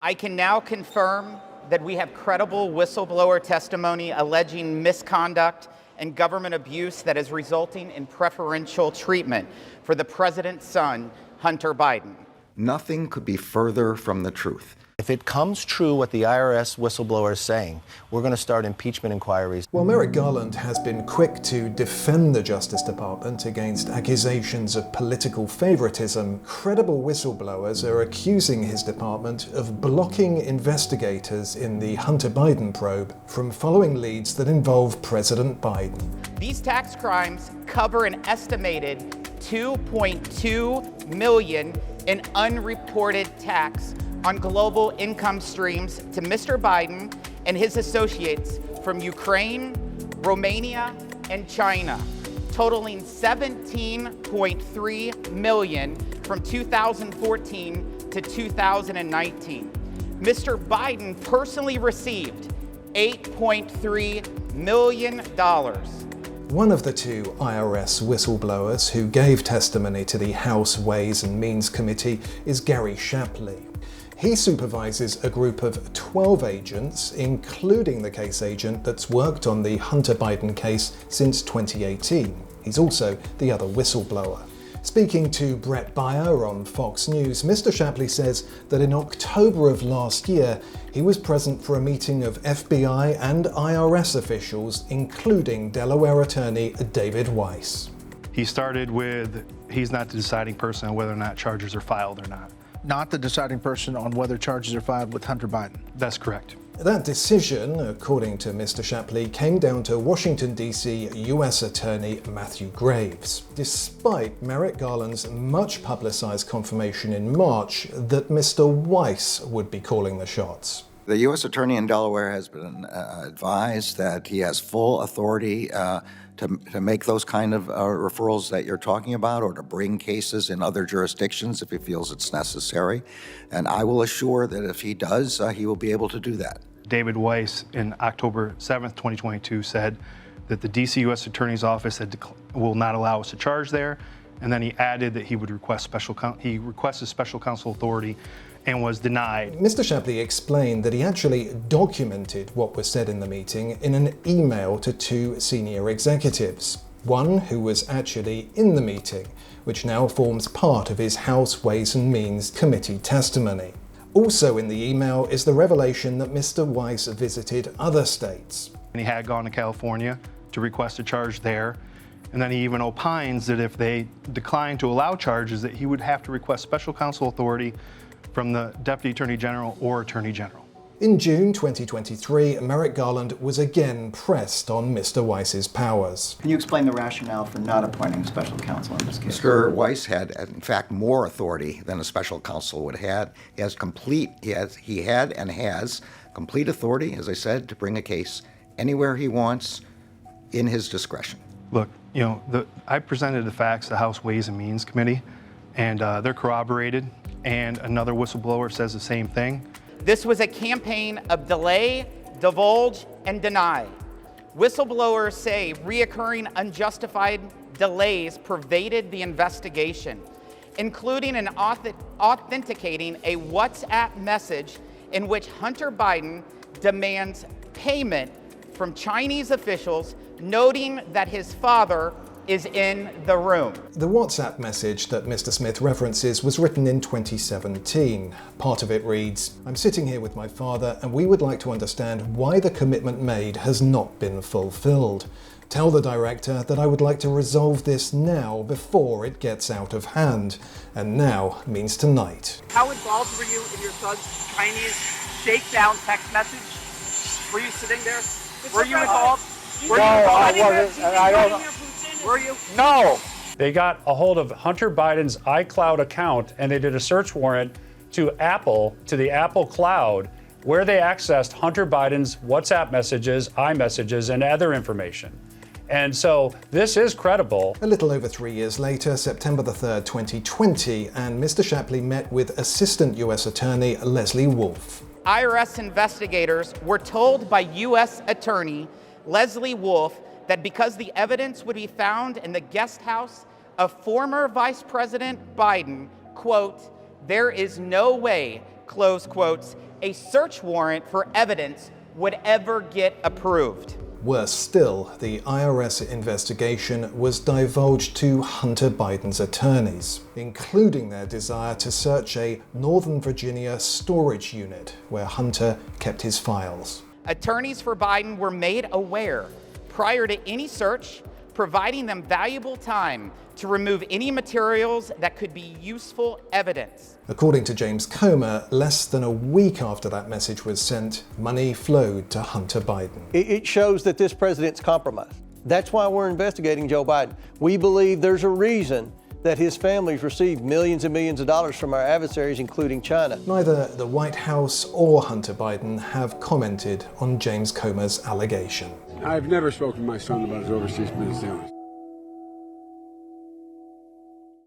I can now confirm that we have credible whistleblower testimony alleging misconduct and government abuse that is resulting in preferential treatment for the president's son, Hunter Biden. Nothing could be further from the truth. If it comes true what the IRS whistleblower is saying, we're going to start impeachment inquiries. Well, Merrick Garland has been quick to defend the Justice Department against accusations of political favoritism. Credible whistleblowers are accusing his department of blocking investigators in the Hunter Biden probe from following leads that involve President Biden. These tax crimes cover an estimated $2.2 million in unreported tax on global income streams to Mr. Biden and his associates from Ukraine, Romania, and China, totaling $17.3 million from 2014 to 2019. Mr. Biden personally received $8.3 million. One of the two IRS whistleblowers who gave testimony to the House Ways and Means Committee is Gary Shapley. He supervises a group of 12 agents, including the case agent that's worked on the Hunter Biden case since 2018. He's also the other whistleblower. Speaking to Brett Baier on Fox News, Mr. Shapley says that in October of last year, he was present for a meeting of FBI and IRS officials, including Delaware attorney David Weiss. He started with, he's not the deciding person on whether or not charges are filed or not. Not the deciding person on whether charges are filed with Hunter Biden. That's correct. That decision, according to Mr. Shapley, came down to Washington, D.C. U.S. Attorney Matthew Graves, despite Merrick Garland's much publicized confirmation in March that Mr. Weiss would be calling the shots. The U.S. Attorney in Delaware has been advised that he has full authority to make those kind of referrals that you're talking about, or to bring cases in other jurisdictions if he feels it's necessary. And I will assure that if he does, he will be able to do that. David Weiss, in October 7th, 2022, said that the D.C. U.S. Attorney's Office will not allow us to charge there. And then he added that he would request he requested special counsel authority and was denied. Mr. Shapley explained that he actually documented what was said in the meeting in an email to two senior executives. One who was actually in the meeting, which now forms part of his House Ways and Means Committee testimony. Also in the email is the revelation that Mr. Weiss visited other states. And he had gone to California to request a charge there. And then he even opines that if they decline to allow charges, that he would have to request special counsel authority from the Deputy Attorney General or Attorney General. In June 2023, Merrick Garland was again pressed on Mr. Weiss's powers. Can you explain the rationale for not appointing special counsel in this case? Mr. Weiss had, in fact, more authority than a special counsel would have. He had and has complete authority, as I said, to bring a case anywhere he wants in his discretion. Look, you know, I presented the facts to the House Ways and Means Committee, and they're corroborated, and another whistleblower says the same thing. This was a campaign of delay, divulge, and deny. Whistleblowers say reoccurring unjustified delays pervaded the investigation, including authenticating a WhatsApp message in which Hunter Biden demands payment from Chinese officials, noting that his father is in the room. The WhatsApp message that Mr. Smith references was written in 2017. Part of it reads, "I'm sitting here with my father and we would like to understand why the commitment made has not been fulfilled. Tell the director that I would like to resolve this now before it gets out of hand." And now means tonight. How involved were you in your son's Chinese shakedown text message? Were you sitting there? Were you involved? No, I wasn't, and I don't. Were you? No. They got a hold of Hunter Biden's iCloud account and they did a search warrant to Apple, to the Apple Cloud, where they accessed Hunter Biden's WhatsApp messages, iMessages, and other information. And so this is credible. A little over 3 years later, September the 3rd, 2020, and Mr. Shapley met with Assistant U.S. Attorney Leslie Wolf. IRS investigators were told by U.S. Attorney Leslie Wolf that because the evidence would be found in the guest house of former Vice President Biden, quote, there is no way, close quotes, a search warrant for evidence would ever get approved. Worse still, the IRS investigation was divulged to Hunter Biden's attorneys, including their desire to search a Northern Virginia storage unit where Hunter kept his files. Attorneys for Biden were made aware prior to any search, providing them valuable time to remove any materials that could be useful evidence. According to James Comer, less than a week after that message was sent, money flowed to Hunter Biden. It shows that this president's compromised. That's why we're investigating Joe Biden. We believe there's a reason that his family's received millions and millions of dollars from our adversaries, including China. Neither the White House or Hunter Biden have commented on James Comer's allegation. I've never spoken to my son about his overseas business dealings.